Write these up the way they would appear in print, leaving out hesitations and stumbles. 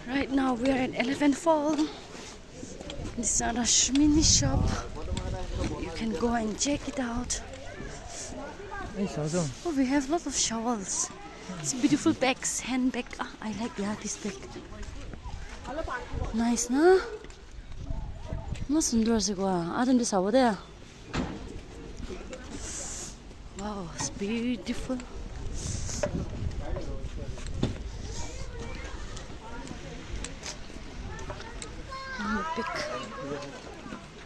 Right now we are at Elephant Fall. This is a mini shop. You can go and check it out. Oh, we have lots of shawls. It's beautiful bags, handbag. Ah, I like this bag. Nice, na? No sundar se kwa. Adam this over there. Wow, it's beautiful.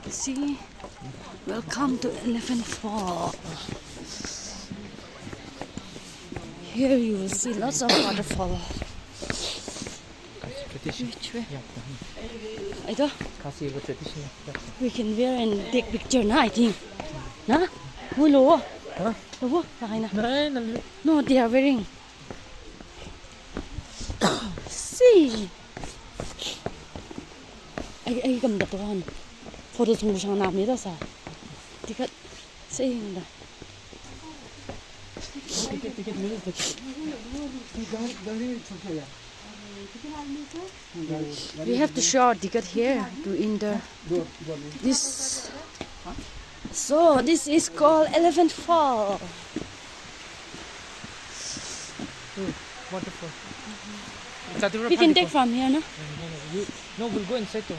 See, welcome to Elephant Fall. Here you will see lots of waterfall. Which way? Ito? We can wear and take picture na, I think. Na? Hello. Huh? Hello. No, they are wearing. See. Ay ganda to han. Photo tung sang nam ni da sa. Tikat saying da. We have to show our ticket here to enter this. So this is called Elephant Fall. Waterfall. We can take from here, no? No, we'll go inside too.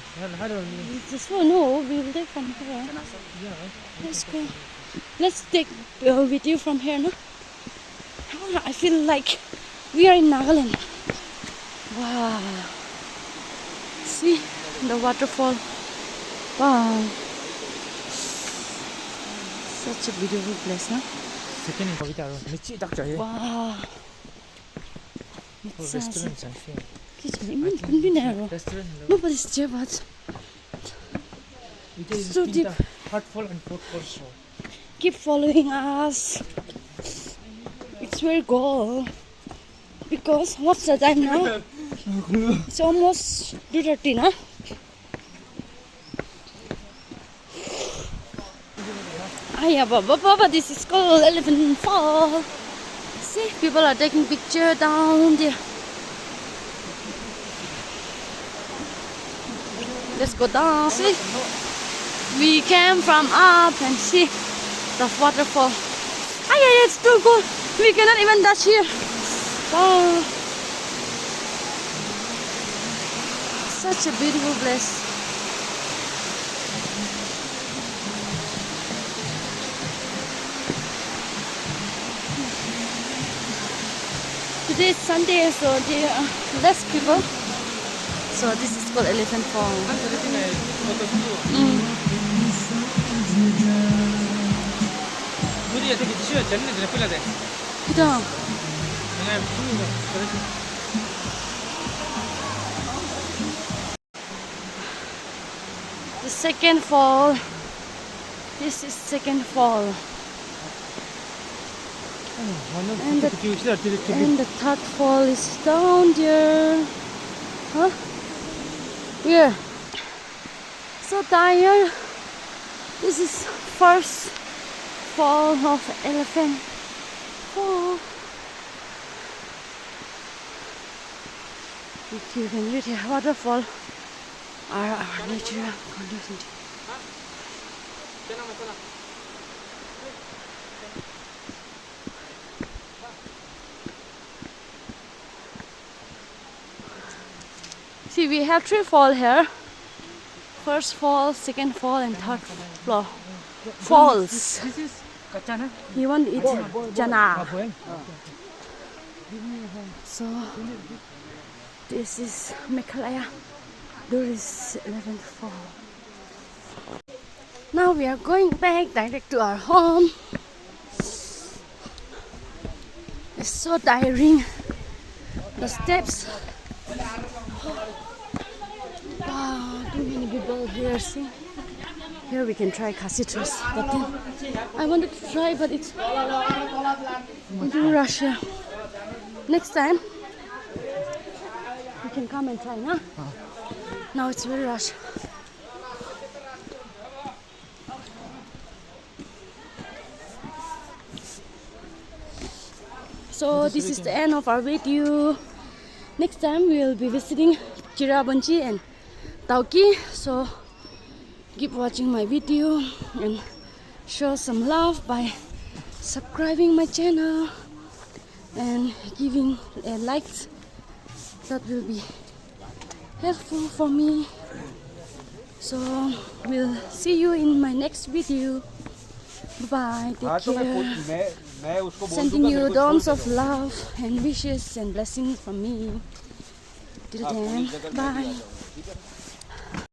This one, no, we will take from here. Let's go. Let's take with you from here, no? I feel like we are in Nagaland. Wow. See the waterfall. Wow. Such a beautiful place, huh? Wow. It's Restaurants, nobody's there, but it's so deep. Heartful and fruitful. Keep following us. It's where we go. Because what's the time now? It's almost 2:30, huh? Baba, this is called Elephant Fall. See, people are taking picture down there. Let's go down. See, we came from up and see the waterfall. It's too cold. We cannot even touch here. Wow, such a beautiful place. Today is Sunday, so there are less people. So this is called Elephant Fall. The second fall. This is second fall. And the third fall is down there. Huh? Here. So tired. This is first fall of Elephant Fall. You can read here, waterfall are our natural conditions. See, we have 3 falls here. First fall, second fall, and third floor. Falls. You want to eat chana? So this is Meghalaya. There is 11th fall. Now we are going back direct to our home. It's so tiring. The steps. Wow, too many people here. See, here we can try casitas, but then I wanted to try, but it's in Russia. Next time we can come and try, nah? Now it's very rush. So this is the end of our video. Next time we will be visiting Chirabunchi and Tauki. So keep watching my video and show some love by subscribing my channel and giving a like. That will be helpful for me. So we'll see you in my next video. Bye bye. Take care. Sending you dawns of love and wishes and blessings from me. Till then, bye.